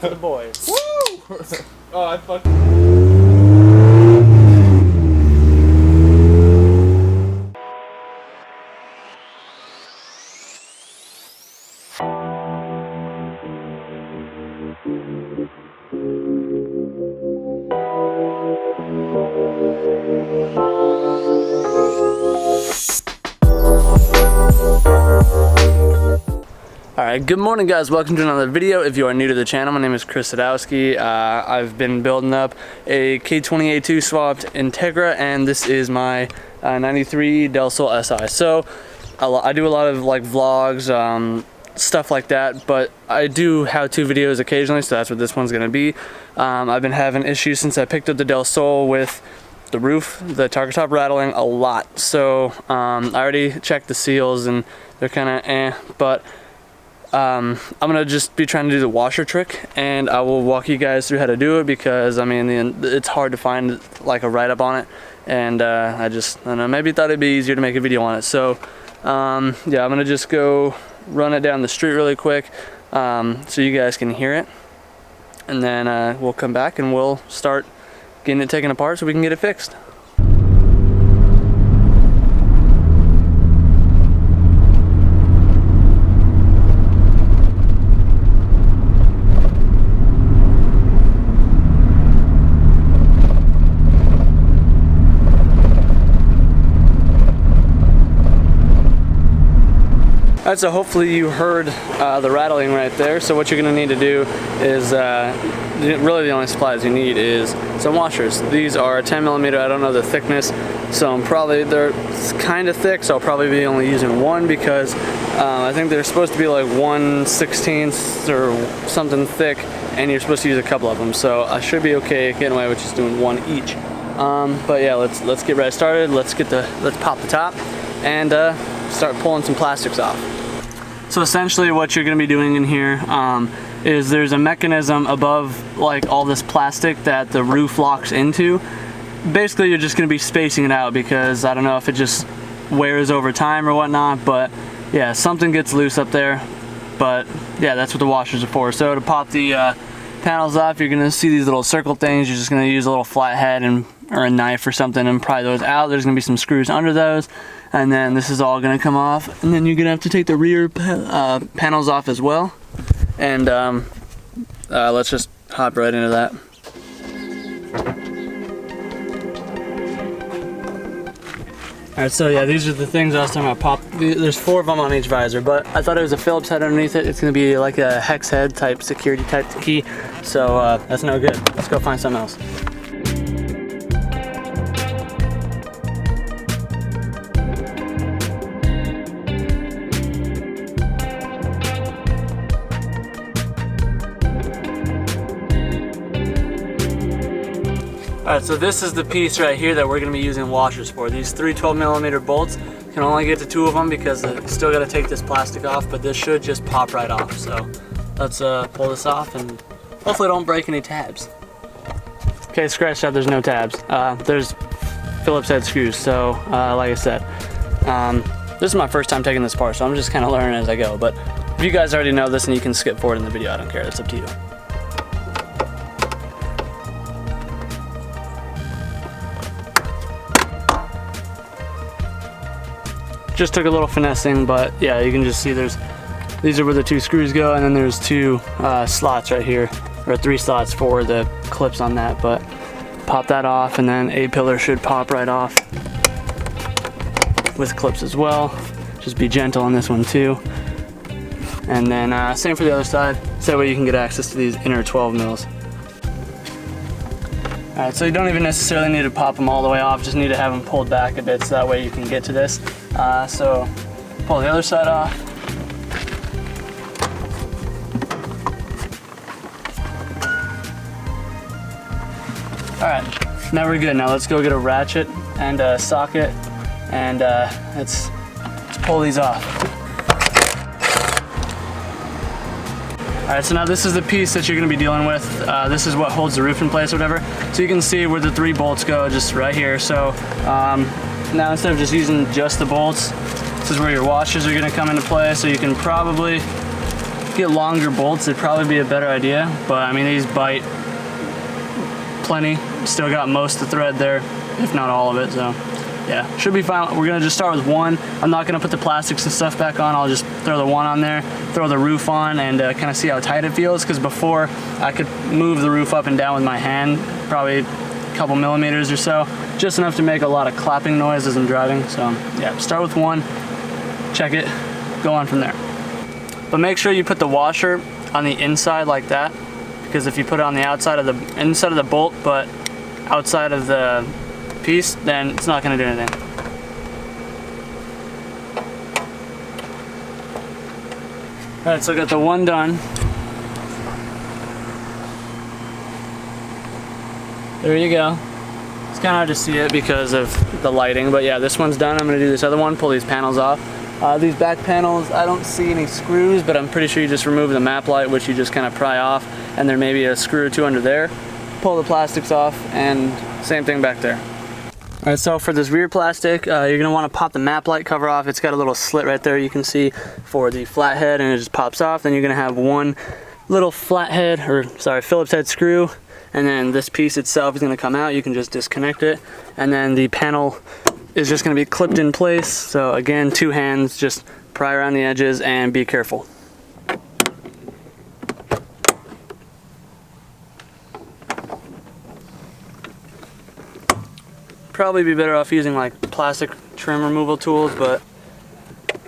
for the boys. Woo! Oh, I fucked. Alright, good morning guys, welcome to another video. If you are new to the channel, my name is ChrisSadowski. I've been building up a K20A2 swapped Integra, and this is my 93 Del Sol SI. So I do a lot of like vlogs, stuff like that, but I do how-to videos occasionally, so that's what this one's gonna be. I've been having issues since I picked up the Del Sol with the roof, the Targa top rattling a lot. So I already checked the seals and they're kinda but I'm gonna just be trying to do the washer trick, and I will walk you guys through how to do it, because I mean it's hard to find like a write-up on it, and I don't know, maybe thought it'd be easier to make a video on it. So yeah, I'm gonna just go run it down the street really quick so you guys can hear it, and then we'll come back and we'll start getting it taken apart so we can get it fixed. Alright, so hopefully you heard the rattling right there. So what you're going to need to do is, really the only supplies you need is some washers. These are 10mm, I don't know the thickness, so they're kind of thick, so I'll probably be only using one, because I think they're supposed to be like 1/16 or something thick, and you're supposed to use a couple of them. So I should be okay getting away with just doing one each. But yeah, let's get right started. Let's pop the top and start pulling some plastics off. So essentially what you're going to be doing in here is there's a mechanism above like all this plastic that the roof locks into. Basically you're just going to be spacing it out, because I don't know if it just wears over time or whatnot, but yeah, something gets loose up there. But yeah, that's what the washers are for. So to pop the panels off, you're going to see these little circle things. You're just going to use a little flat head or a knife or something and pry those out. There's going to be some screws under those, and then this is all going to come off, and then you're going to have to take the rear panels off as well. And let's just hop right into that. Alright, so yeah, these are the things I was talking about. There's 4 of them on each visor, but I thought it was a Phillips head underneath it. It's going to be like a hex head type security type key, so that's no good. Let's go find something else. Alright, so this is the piece right here that we're going to be using washers for. These 3 12mm bolts, can only get to 2 of them because I still got to take this plastic off, but this should just pop right off. So let's pull this off and hopefully don't break any tabs. Okay, scratch that, there's no tabs. There's Phillips head screws, so like I said, this is my first time taking this apart, so I'm just kind of learning as I go. But if you guys already know this and you can skip forward in the video, I don't care, it's up to you. Just took a little finessing, but yeah, you can just see these are where the 2 screws go, and then there's 2 slots right here, or 3 slots for the clips on that. But pop that off, and then a pillar should pop right off with clips as well. Just be gentle on this one too. And then same for the other side, so that way you can get access to these inner 12 mils. Alright, so you don't even necessarily need to pop them all the way off, just need to have them pulled back a bit so that way you can get to this. So pull the other side off. Alright, now we're good. Now let's go get a ratchet and a socket, and let's pull these off. Alright, so now this is the piece that you're going to be dealing with. This is what holds the roof in place or whatever. So you can see where the 3 bolts go, just right here. So now instead of just using just the bolts, this is where your washers are going to come into play. So you can probably get longer bolts, it'd probably be a better idea, but I mean, these bite plenty. Still got most of the thread there, if not all of it, so yeah, should be fine. We're gonna just start with one. I'm not gonna put the plastics and stuff back on. I'll just throw the one on there, throw the roof on, and kind of see how tight it feels, because before I could move the roof up and down with my hand, probably a couple millimeters or so, just enough to make a lot of clapping noise as I'm driving. So yeah, start with one, check it, go on from there. But make sure you put the washer on the inside like that, because if you put it on the outside of the inside of the bolt but outside of the piece, then it's not going to do anything. Alright, so I got the one done. There you go. It's kind of hard to see it because of the lighting, but yeah, this one's done. I'm going to do this other one, pull these panels off. These back panels, I don't see any screws, but I'm pretty sure you just remove the map light, which you just kind of pry off, and there may be a screw or two under there. Pull the plastics off, and same thing back there. Alright, so for this rear plastic, you're going to want to pop the map light cover off. It's got a little slit right there you can see for the flathead, and it just pops off. Then you're going to have one little flathead, or sorry, Phillips head screw, and then this piece itself is going to come out. You can just disconnect it, and then the panel is just going to be clipped in place. So again, two hands, just pry around the edges and be careful. Probably be better off using like plastic trim removal tools, but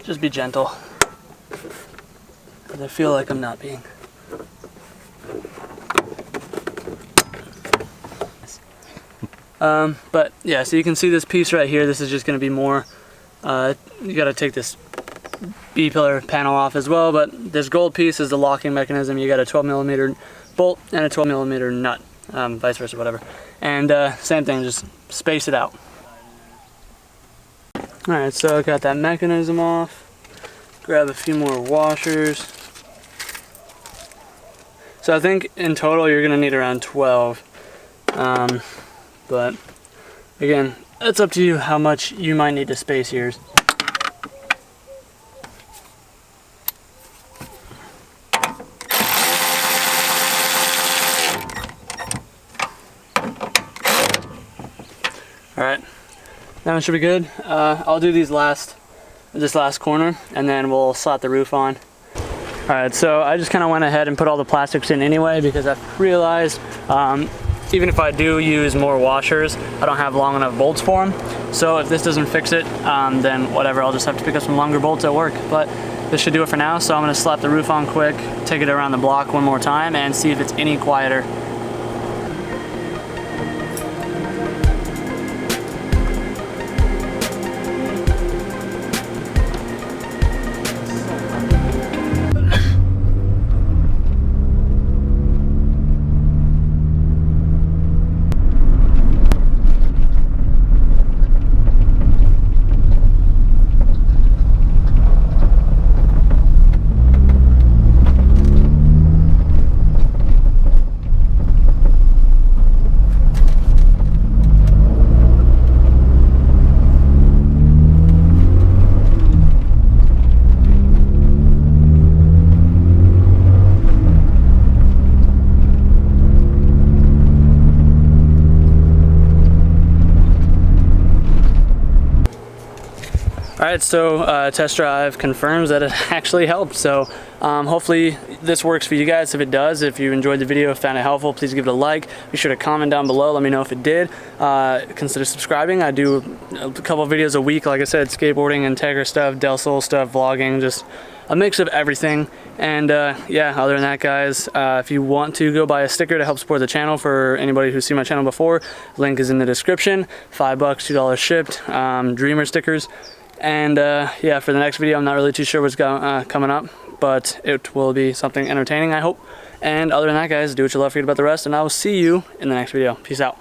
just be gentle, because I feel like I'm not being. But yeah, so you can see this piece right here. This is just going to be more, you got to take this B-pillar panel off as well, but this gold piece is the locking mechanism. You got a 12mm bolt and a 12mm nut, vice versa, whatever. And same thing, just space it out. Alright, so I got that mechanism off. Grab a few more washers. So I think in total you're going to need around 12. But again, it's up to you how much you might need to space yours. Alright, that one should be good. I'll do this last corner, and then we'll slap the roof on. Alright, so I just kind of went ahead and put all the plastics in anyway, because I've realized even if I do use more washers, I don't have long enough bolts for them. So if this doesn't fix it, then whatever, I'll just have to pick up some longer bolts at work. But this should do it for now, so I'm going to slap the roof on quick, take it around the block one more time, and see if it's any quieter. Alright, so test drive confirms that it actually helped. So hopefully this works for you guys. If it does, if you enjoyed the video, found it helpful, please give it a like. Be sure to comment down below, let me know if it did. Consider subscribing. I do a couple of videos a week, like I said, skateboarding, Integra stuff, Del Sol stuff, vlogging, just a mix of everything. And yeah, other than that, guys, if you want to go buy a sticker to help support the channel, for anybody who's seen my channel before, link is in the description. $5, $2 shipped. Dreamer stickers. And yeah, for the next video, I'm not really too sure what's coming up, but it will be something entertaining, I hope. And other than that, guys, do what you love, forget about the rest, and I will see you in the next video. Peace out.